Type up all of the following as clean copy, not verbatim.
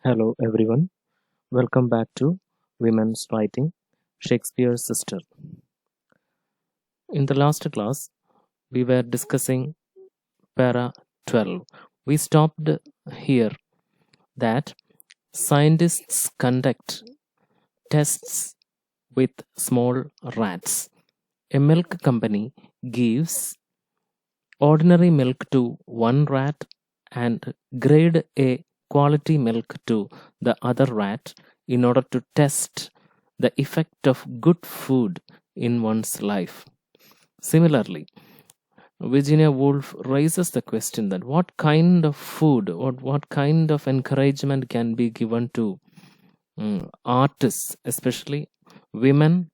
Hello everyone, welcome back to Women's Writing, Shakespeare's Sister. In the last class, we were discussing para 12. We stopped here that scientists conduct tests with small rats. A milk company gives ordinary milk to one rat and grade A quality milk to the other rat in order to test the effect of good food in one's life. Similarly, Virginia Woolf raises the question that what kind of food or what kind of encouragement can be given to artists, especially women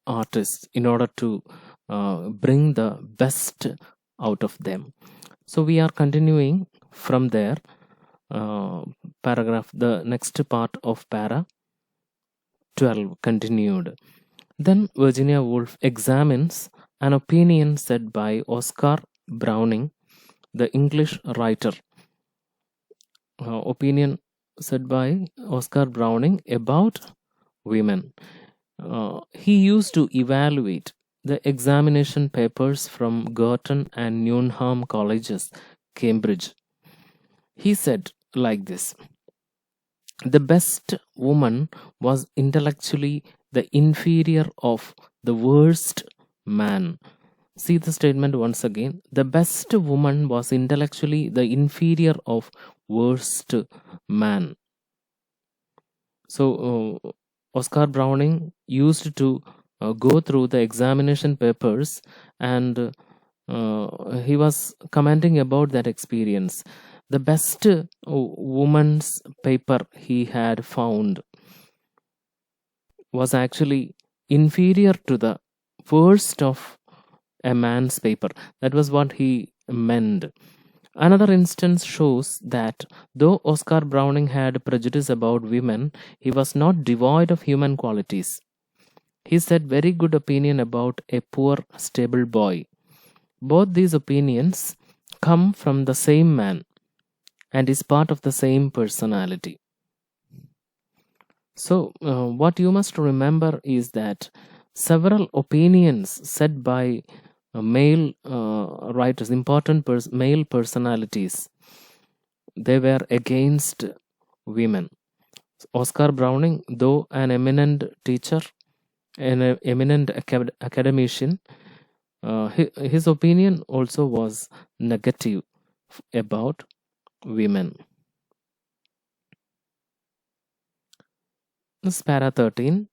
artists, in order to bring the best out of them. So we are continuing from there, paragraph, the next part of para 12 continued. Then Virginia Woolf examines an opinion said by Oscar Browning, the English writer. Opinion said by Oscar Browning about women. He used to evaluate the examination papers from Girton and Newnham colleges, Cambridge. He said like this: the best woman was intellectually the inferior of the worst man. See the statement once again. The best woman was intellectually the inferior of worst man. So, Oscar Browning used to go through the examination papers, and he was commenting about that experience. The best woman's paper he had found was actually inferior to the worst of a man's paper. That was what he meant. Another instance shows that though Oscar Browning had prejudice about women, he was not devoid of human qualities. He said very good opinion about a poor stable boy. Both these opinions come from the same man and is part of the same personality. So, what you must remember is that several opinions said by male writers, important male personalities, they were against women. Oscar Browning, though an eminent teacher, an eminent academician, his opinion also was negative about women. This is para 13.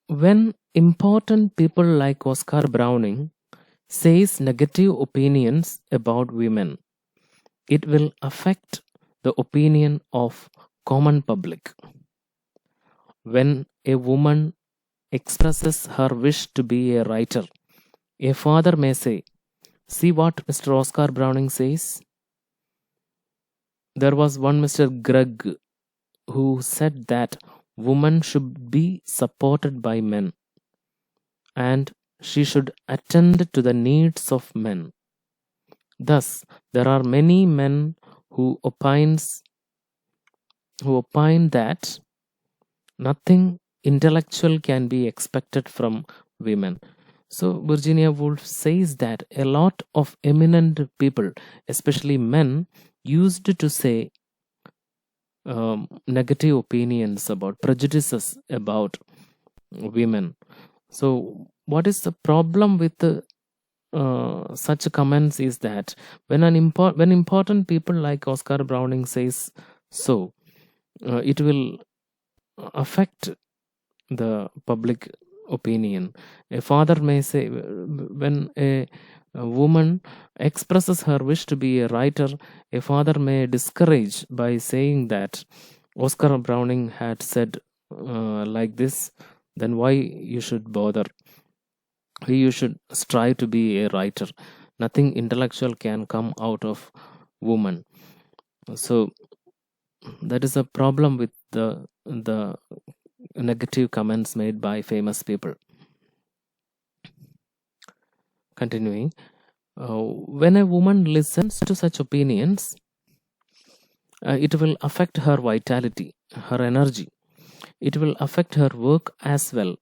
When important people like Oscar Browning says negative opinions about women, it will affect the opinion of common public. When a woman expresses her wish to be a writer, a father may say, see what Mr. Oscar Browning says. There was one Mr. Gregg who said that woman should be supported by men and she should attend to the needs of men. Thus, there are many men who opine that nothing intellectual can be expected from women. So Virginia Woolf says that a lot of eminent people, especially men, used to say negative opinions about prejudices about women. So what is the problem with such comments is that when important people like Oscar Browning says so, it will affect the public opinion. A father may say, when a woman expresses her wish to be a writer, a father may discourage by saying that Oscar Browning had said like this, then why you should bother? You should strive to be a writer. Nothing intellectual can come out of woman. So that is a problem with the negative comments made by famous people. Continuing, When a woman listens to such opinions, it will affect her vitality, her energy. It will affect her work as well.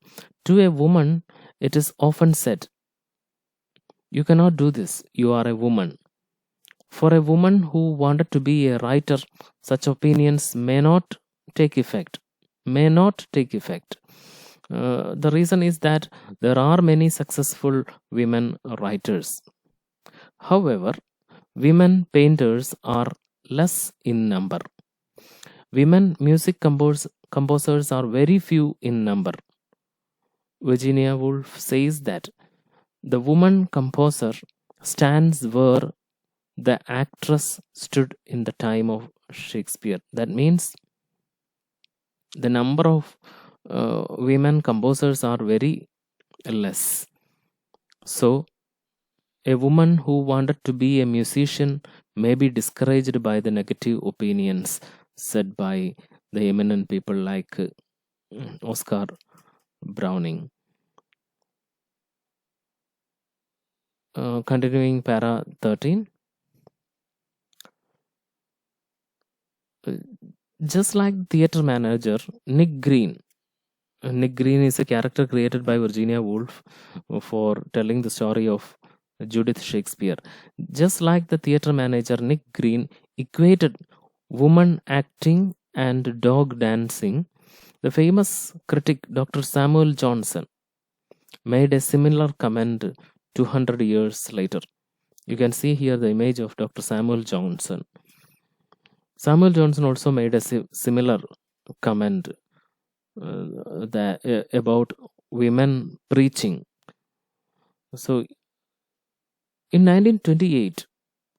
To a woman, it is often said, "You cannot do this, you are a woman." For a woman who wanted to be a writer, such opinions may not take effect. May not take effect. The reason is that there are many successful women writers. However, women painters are less in number. Women composers are very few in number. Virginia Woolf says that the woman composer stands where the actress stood in the time of Shakespeare. That means the number of women composers are very less. So, a woman who wanted to be a musician may be discouraged by the negative opinions said by the eminent people like Oscar Browning. Continuing para 13. Just like theater manager Nick Green. Nick Green is a character created by Virginia Woolf for telling the story of Judith Shakespeare. Just like the theater manager Nick Green equated woman acting and dog dancing, the famous critic Dr. Samuel Johnson made a similar comment 200 years later. You can see here the image of Dr. Samuel Johnson. Samuel Johnson also made a similar comment about women preaching. So, in 1928,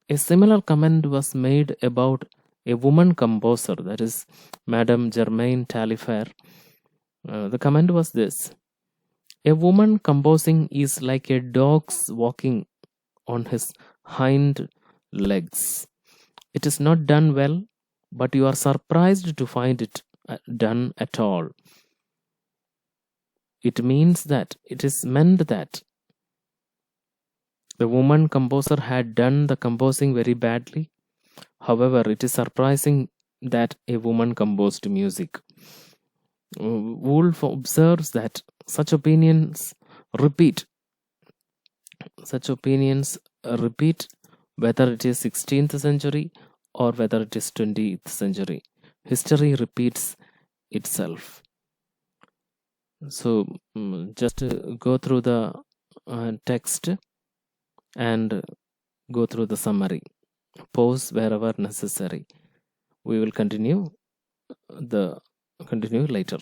a similar comment was made about a woman composer, that is, Madame Germaine Taillefer. The comment was this: "A woman composing is like a dog's walking on his hind legs. It is not done well, but you are surprised to find it done at all." It means that it is meant that the woman composer had done the composing very badly. However, it is surprising that a woman composed music. Woolf observes that such opinions repeat. Such opinions repeat whether it is 16th century or whether it is 20th century. History repeats itself. So, just go through the text and go through the summary. Pause wherever necessary. We will continue later.